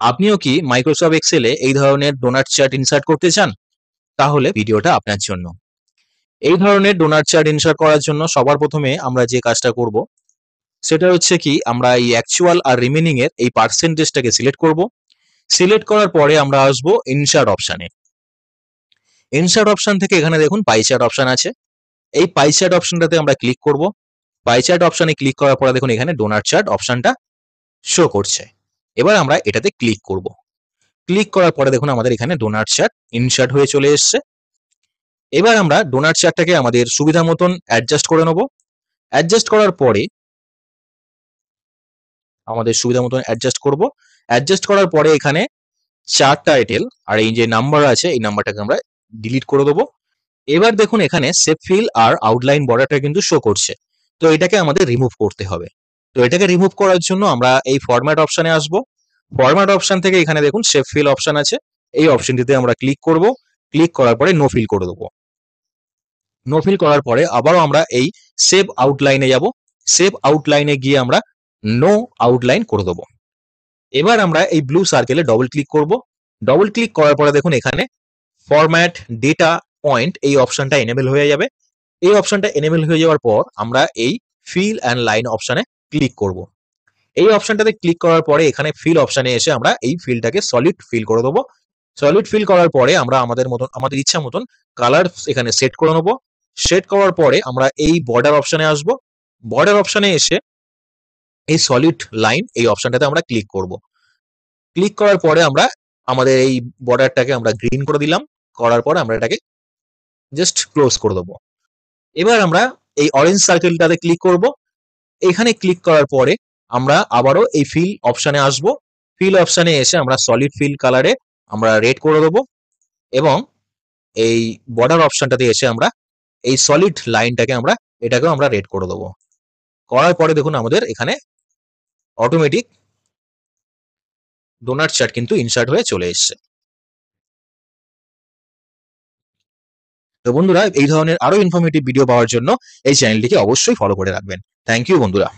আপনিও কি মাইক্রোসফট এক্সেলে এই ধরনের ডোনাট চার্ট ইনসার্ট করতে চান? তাহলে ভিডিওটা আপনার জন্য। এই ধরনের ডোনাট চার্ট ইনসার্ট করার জন্য সবার প্রথমে আমরা যে কাজটা করব সেটা হচ্ছে কি আমরা এই অ্যাকচুয়াল আর রিমেনিং এর এই পার্সেন্টেজটাকে সিলেক্ট করব। সিলেক্ট করার পরে আমরা আসবো ইনসার্ট অপশানে। ইনসার্ট অপশন থেকে এখানে দেখুন পাই চার্ট অপশন আছে। এই পাই চার্ট অপশনটাতে আমরা ক্লিক করব। পাই চার্ট অপশনে ক্লিক করার পরে দেখুন এখানে ডোনাট চার্ট অপশনটা শো করছে। এবার আমরা এটাতে ক্লিক করব। ক্লিক করার পরে দেখুন আমাদের এখানে ডোনাট চার্ট ইনসার্ট হয়ে চলে এসছে। এবার আমরা ডোনাট চার্টটাকে আমাদের সুবিধা মতন অ্যাডজাস্ট করে নেব। অ্যাডজাস্ট করার পরে আমাদের সুবিধা মতন অ্যাডজাস্ট করব। অ্যাডজাস্ট করার পরে এখানে চার্ট টাইটেল আর এই যে নাম্বার আছে এই নাম্বারটাকে আমরা ডিলিট করে দেবো। এবার দেখুন এখানে শেপ ফিল আর আউটলাইন বর্ডারটা কিন্তু শো করছে। তো এটাকে আমাদের রিমুভ করতে হবে। তো এটাকে রিমুভ করার জন্য আমরা এই ফরম্যাট অপশনে আসব। ফরম্যাট অপশন থেকে এখানে দেখুন শেপ ফিল অপশন আছে। এই অপশনটিতে আমরা ক্লিক করব। ক্লিক করার পরে নো ফিল করে দেবো। নো ফিল করার পরে আবারও আমরা এই সেভ আউটলাইনে যাব। সেভ আউটলাইনে গিয়ে আমরা নো আউটলাইন করে দেবো। এবার আমরা এই ব্লু সার্কেলে ডবল ক্লিক করব। ডবল ক্লিক করার পরে দেখুন এখানে ফরম্যাট ডেটা পয়েন্ট এই অপশনটা এনেবল হয়ে যাবে। এই অপশনটা এনেবল হয়ে যাওয়ার পর আমরা এই ফিল অ্যান্ড লাইন অপশনে ক্লিক করব। এই অপশনটাতে ক্লিক করার পরে এখানে ফিল অপশনে এসে আমরা এই ফিলটাকে সলিড ফিল করে দেবো। সলিড ফিল করার পরে আমরা আমাদের ইচ্ছা মতন কালার এখানে সেট করে নেবো। সেট করার পরে আমরা এই বর্ডার অপশনে আসব। বর্ডার অপশনে এসে এই সলিড লাইন এই অপশনটাতে আমরা ক্লিক করব। ক্লিক করার পরে আমরা আমাদের এই বর্ডারটাকে আমরা গ্রিন করে দিলাম। করার পরে আমরা এটাকে জাস্ট ক্লোজ করে দেবো। এবার আমরা এই অরেঞ্জ সার্কেলটাতে ক্লিক করব। এখানে ক্লিক করার পরে আমরা আবারও এই ফিল অপশনে আসব। ফিল অপশনে এসে আমরা সলিড ফিল কালারে আমরা রেড করে দেবো এবং এই বর্ডার অপশনটাতে এসে আমরা এই সলিড লাইনটাকে এটাকেও আমরা রেড করে দেবো। করার পরে দেখুন আমাদের এখানে অটোমেটিক ডোনাট চার্ট কিন্তু ইনসার্ট হয়ে চলে এসছে। তো বন্ধুরা এই ধরনের আরো ইনফরমেটিভ ভিডিও পাওয়ার জন্য এই চ্যানেলটিকে অবশ্যই ফলো করে রাখবেন। থ্যাংক ইউ বন্ধুরা।